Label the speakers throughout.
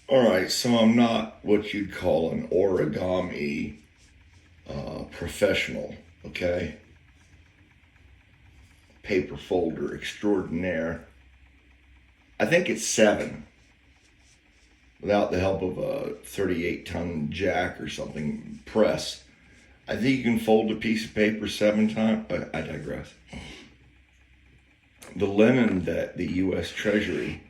Speaker 1: All right, so I'm not what you'd call an origami professional, okay? Paper folder extraordinaire. I think it's 7 without the help of a 38-ton jack or something press. I think you can fold a piece of paper 7 times. I digress. The linen that the U.S. Treasury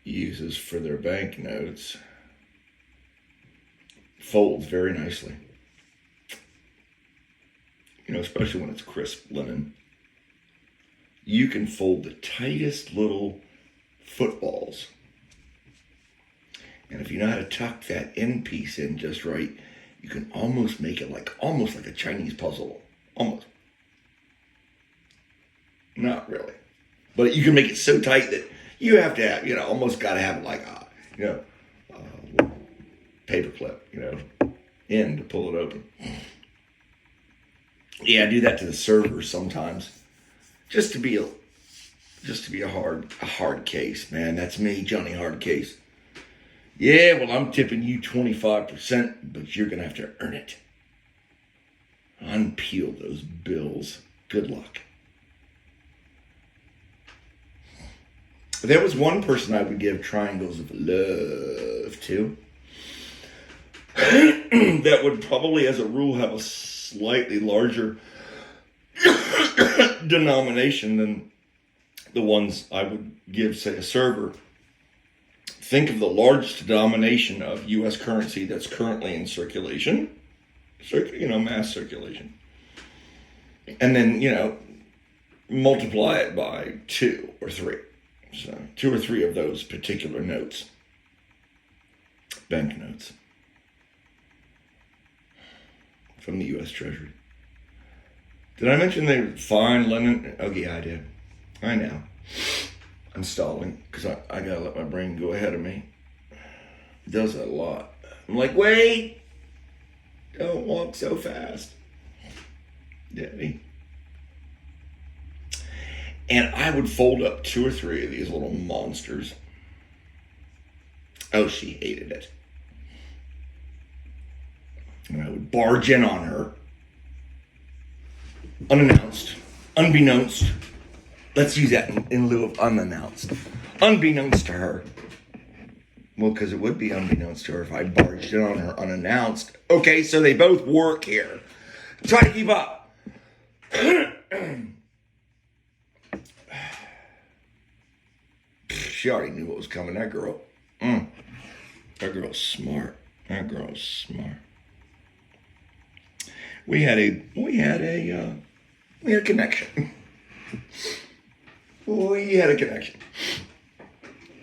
Speaker 1: uses for their banknotes folds very nicely. You know, especially when it's crisp linen. You can fold the tightest little footballs. And if you know how to tuck that end piece in just right, you can almost make it almost like a Chinese puzzle. Almost. Not really. But you can make it so tight that you have to have, almost got to have it like a, paper clip, in to pull it open. Yeah, I do that to the servers sometimes. Just to be a hard case, man. That's me, Johnny Hard Case. Yeah, well, I'm tipping you 25%, but you're going to have to earn it. Unpeel those bills. Good luck. There was one person I would give triangles of love to that would probably, as a rule, have a slightly larger denomination than the ones I would give, say, a server. Think of the largest denomination of U.S. currency that's currently in circulation, mass circulation. And then, multiply it by 2 or 3. So 2 or 3 of those particular notes, banknotes from the U.S. Treasury. Did I mention they were fine linen? Oh, yeah, I did. I know. I'm stalling because I got to let my brain go ahead of me. It does that a lot. I'm like, wait, don't walk so fast, Daddy. And I would fold up 2 or 3 of these little monsters. Oh, she hated it. And I would barge in on her, unannounced, unbeknownst. Let's use that in lieu of unannounced. Unbeknownst to her. Well, because it would be unbeknownst to her if I barged in on her unannounced. Okay, so they both work here. Try to keep up. She already knew what was coming. That girl. That girl's smart. That girl's smart. We had a connection. We had a connection.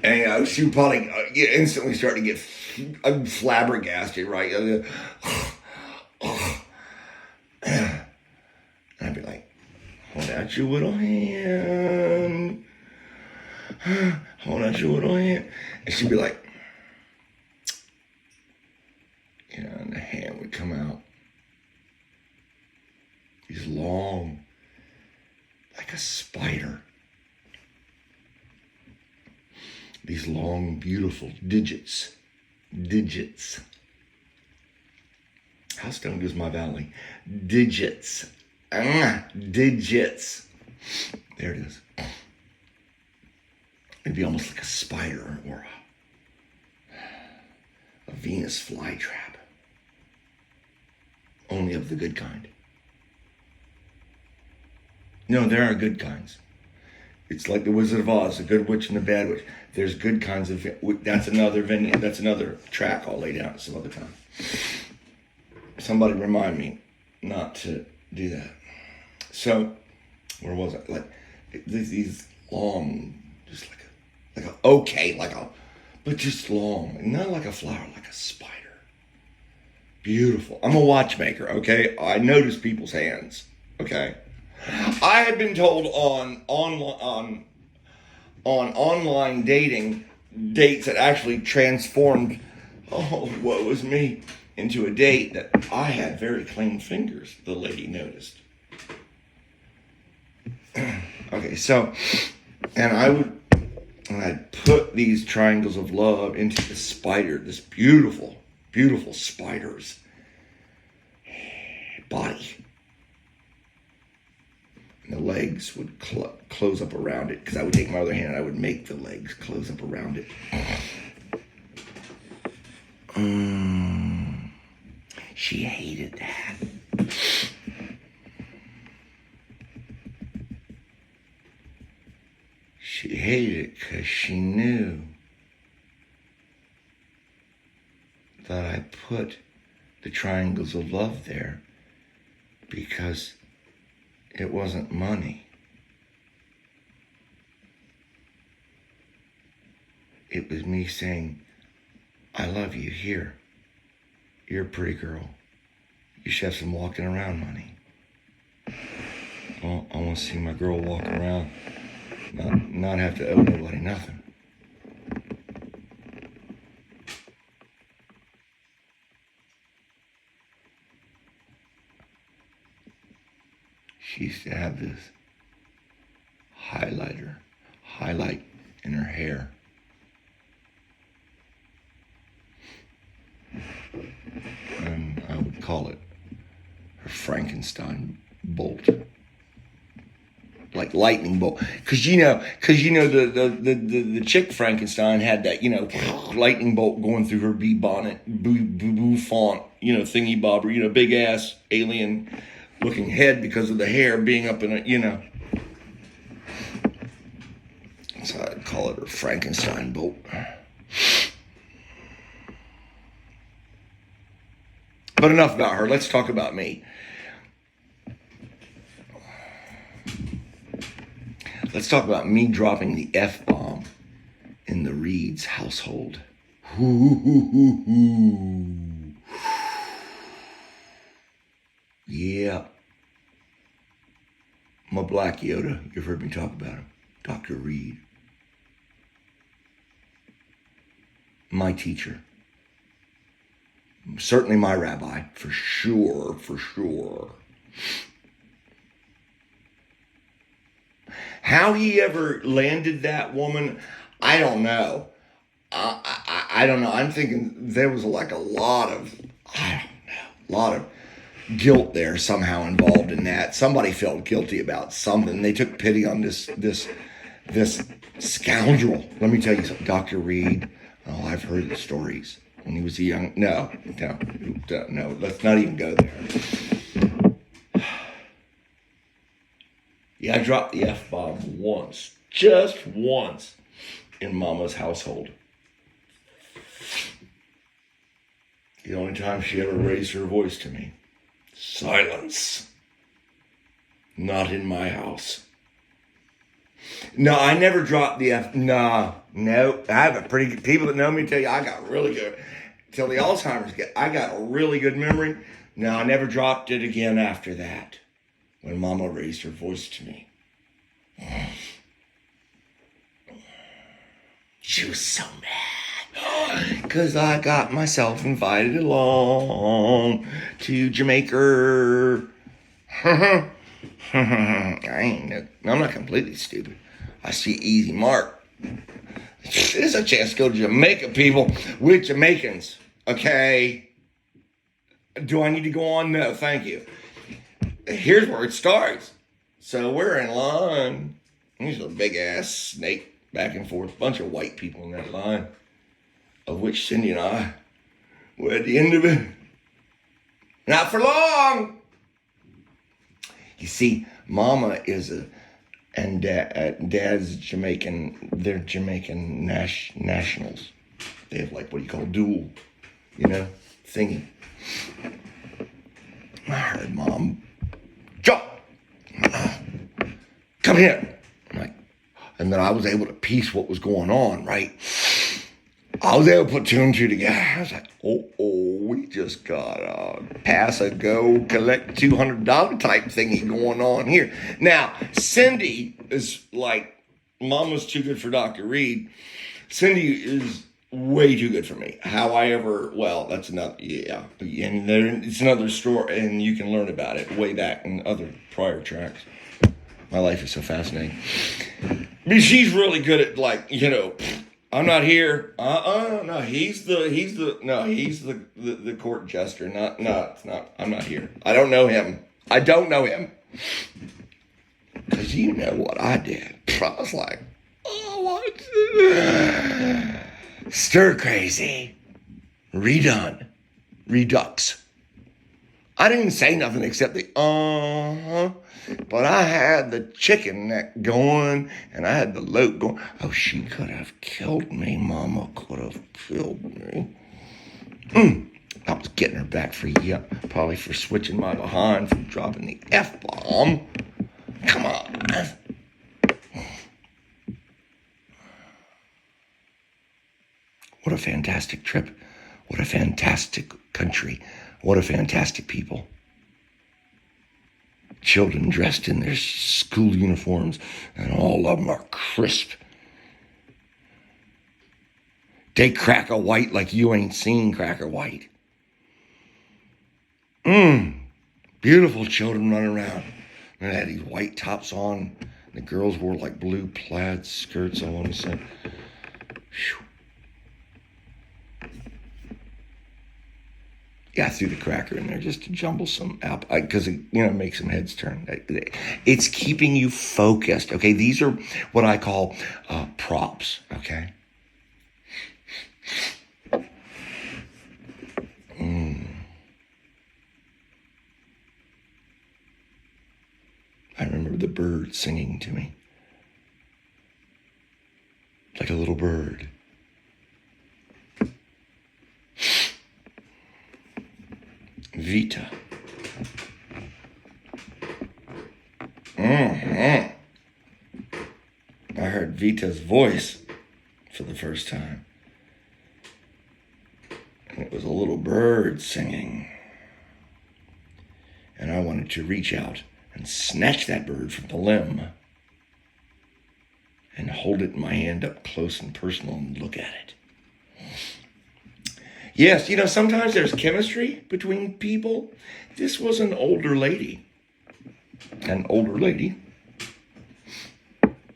Speaker 1: And she would probably instantly start to get flabbergasted, right? And I'd be like, hold out your little hand. Hold out your little hand. And she'd be like, and the hand would come out. He's long, like a spider. These long, beautiful digits. How stoned is my valley? Digits. Digits. There it is. It'd be almost like a spider or a Venus flytrap. Only of the good kind. No, there are good kinds. It's like the Wizard of Oz, the good witch and the bad witch. There's good kinds of... That's another track I'll lay down some other time. Somebody remind me not to do that. So, where was I? Like, these long, just but just long. Not like a flower, like a spider. Beautiful. I'm a watchmaker, okay? I notice people's hands, okay? I had been told on online dating dates that actually transformed, what was me, into a date that I had very clean fingers, the lady noticed. Okay, so, and I would And I'd put these triangles of love into the spider, this beautiful, beautiful spider's body. And the legs would close up around it, because I would take my other hand and I would make the legs close up around it. She hated that. She hated it because she knew that I put the triangles of love there because it wasn't money. It was me saying, I love you, here. You're a pretty girl. You should have some walking around money. Well, I want to see my girl walk around, not have to owe nobody nothing. She used to have this highlight in her hair. And I would call it her Frankenstein bolt. Like lightning bolt. Cause you know the chick Frankenstein had that, lightning bolt going through her bouffant, thingy bobber, big ass alien looking head because of the hair being up in it, So I'd call it her Frankenstein bolt. But enough about her. Let's talk about me. Let's talk about me dropping the F-bomb in the Reed's household. Yeah. My Black Yoda. You've heard me talk about him. Dr. Reed. My teacher. Certainly my rabbi, for sure. How he ever landed that woman, I don't know. I don't know. I'm thinking there was like a lot of guilt there somehow involved in that. Somebody felt guilty about something. They took pity on this scoundrel. Let me tell you something, Dr. Reed. Oh, I've heard the stories. When he was a young, no, let's not even go there. Yeah, I dropped the F-bomb once, just once, in Mama's household. The only time she ever raised her voice to me. Silence. Not in my house. No, I never dropped the F. No. I have a pretty good, people that know me tell you I got really good. Till the Alzheimer's I got a really good memory. No, I never dropped it again after that. When Mama raised her voice to me. She was so mad. Because I got myself invited along to Jamaica. I'm not completely stupid. I see easy mark. There's a chance to go to Jamaica, people, with Jamaicans. Okay. Do I need to go on? No, thank you. Here's where it starts. So we're in line. There's a big ass snake back and forth. Bunch of white people in that line. Of which Cindy and I were at the end of it. Not for long. You see, Mama is and Dad's Jamaican. They're Jamaican nationals. They have like what you call dual, thingy. I heard Mom, jump, come here. And then I was able to piece what was going on, right? I was able to put two and two together. I was like, we just got a pass a go, collect $200 type thingy going on here. Now, Cindy is like, Mama's too good for Dr. Reed. Cindy is way too good for me. That's another, yeah. And it's another story, and you can learn about it way back in other prior tracks. My life is so fascinating. She's really good at like, I'm not here. No, he's the court jester. It's not. I'm not here. I don't know him. Because you know what I did. I was like, oh, what? Stir crazy. Redone. Redux. I didn't say nothing except the but I had the chicken neck going and I had the lope going. Oh, she could have killed me. Mama could have killed me. I was getting her back for probably for switching my behind, from dropping the F-bomb. Come on. What a fantastic trip. What a fantastic country. What a fantastic people. Children dressed in their school uniforms, and all of them are crisp. They crack a white like you ain't seen cracker white. Beautiful children running around. And they had these white tops on. The girls wore like blue plaid skirts, I want to say. Whew. Yeah, I threw the cracker in there just to jumble some apple, because it, makes some heads turn. It's keeping you focused, okay? These are what I call props, okay? I remember the bird singing to me. Like a little bird. Vita. I heard Vita's voice for the first time. And it was a little bird singing. And I wanted to reach out and snatch that bird from the limb and hold it in my hand up close and personal and look at it. Yes, sometimes there's chemistry between people. This was an older lady.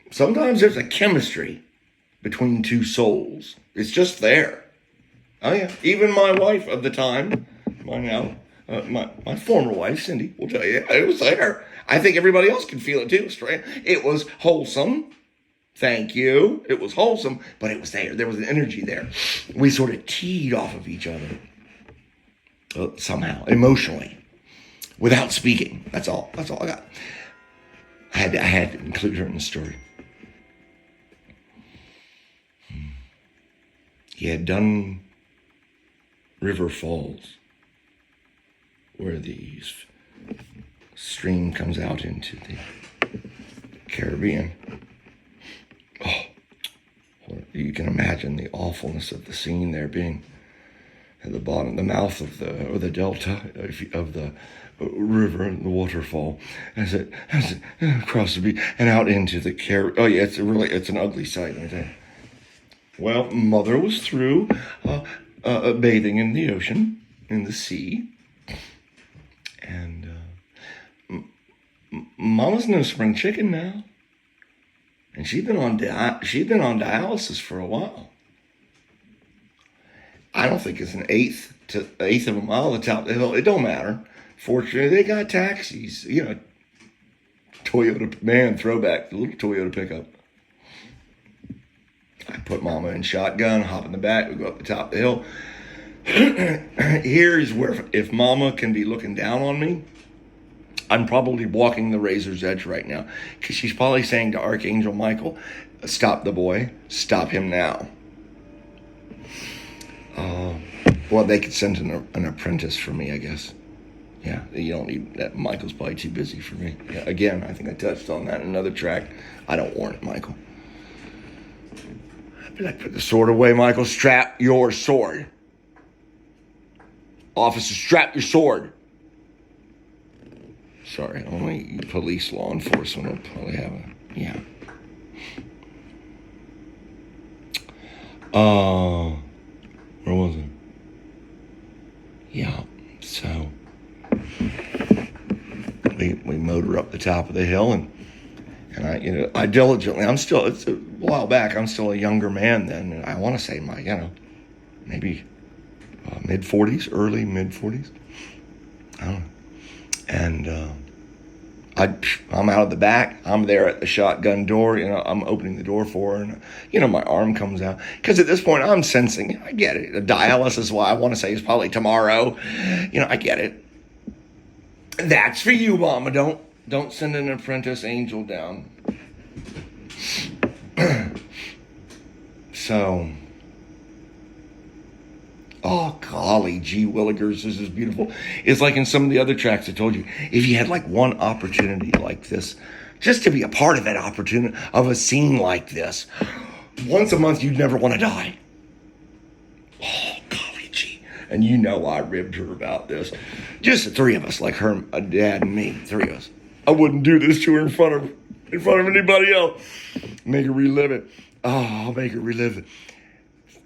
Speaker 1: Sometimes there's a chemistry between two souls. It's just there. Oh, yeah. Even my wife of the time, my former wife, Cindy, will tell you, it was there. I think everybody else can feel it too. It was wholesome. Thank you. It was wholesome, but it was there. There was an energy there. We sort of teed off of each other somehow, emotionally, without speaking. That's all I got. I had to include her in the story. He had done River Falls, where the stream comes out into the Caribbean. Oh, you can imagine the awfulness of the scene there, being at the bottom, the mouth of the delta of the river and the waterfall, as it across the beach and out into the Caribbean. Oh yeah, it's an ugly sight, I think. Well, Mother was through bathing in the ocean, in the sea, and Mama's no spring chicken now. And she'd been on dialysis for a while. I don't think it's an eighth of a mile to the top of the hill. It don't matter. Fortunately, they got taxis. Toyota throwback, the little Toyota pickup. I put Mama in shotgun, hop in the back, we go up the top of the hill. Here's where, if Mama can be looking down on me, I'm probably walking the razor's edge right now, because she's probably saying to Archangel Michael, stop the boy, stop him now. Well, they could send an apprentice for me, I guess. Yeah, you don't need that. Michael's probably too busy for me. Yeah, again, I think I touched on that in another track. I don't want it, Michael. I'd be like, put the sword away, Michael. Strap your sword. Officer, strap your sword. Sorry, only police, law enforcement will probably have yeah. Where was it? Yeah, so we motor up the top of the hill, and I I diligently, it's a while back, I'm still a younger man then. And I want to say maybe mid-40s, early mid-40s. I don't know. And I'm out of the back. I'm there at the shotgun door. I'm opening the door for her. And, my arm comes out. Because at this point, I'm sensing, I get it. The dialysis, I want to say, is probably tomorrow. I get it. That's for you, Mama. Don't send an apprentice angel down. So, oh, golly gee willikers, this is beautiful. It's like in some of the other tracks I told you, if you had like one opportunity like this, just to be a part of that opportunity, of a scene like this, once a month, you'd never want to die. Oh, golly gee. And I ribbed her about this. Just the three of us, like her, a dad, and me, three of us. I wouldn't do this to her in front of anybody else. Make her relive it. Oh, I'll make her relive it.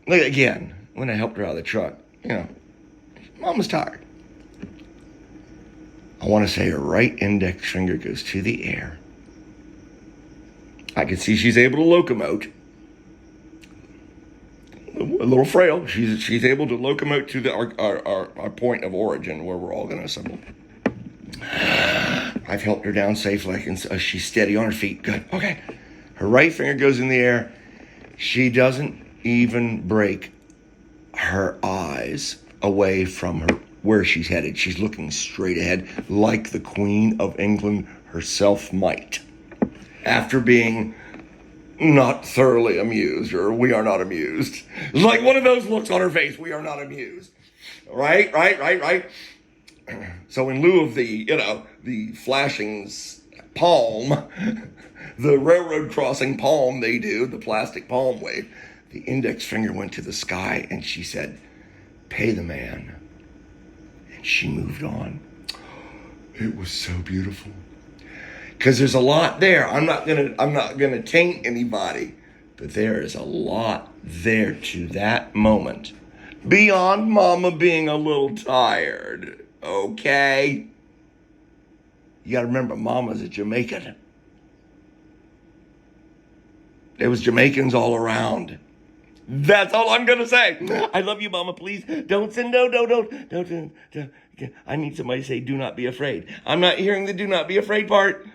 Speaker 1: Look, again, when I helped her out of the truck, Mom was tired. I want to say her right index finger goes to the air. I can see she's able to locomote. A little frail. She's able to locomote to our point of origin where we're all going to assemble. I've helped her down safely. She's steady on her feet. Good. Okay. Her right finger goes in the air. She doesn't even break her eyes away from her where she's headed. She's looking straight ahead like the Queen of England herself might. After being not thoroughly amused, or we are not amused. Like one of those looks on her face, we are not amused. Right. So in lieu of the flashing palm, the railroad crossing palm they do, the plastic palm wave, the index finger went to the sky and she said, "Pay the man." And she moved on. It was so beautiful. Because there's a lot there. I'm not gonna taint anybody, but there is a lot there to that moment. Beyond Mama being a little tired, okay? You gotta remember, Mama's a Jamaican. There was Jamaicans all around. That's all I'm gonna say. I love you, Mama. Please don't send don't. I need somebody to say, "Do not be afraid." I'm not hearing the "do not be afraid" part.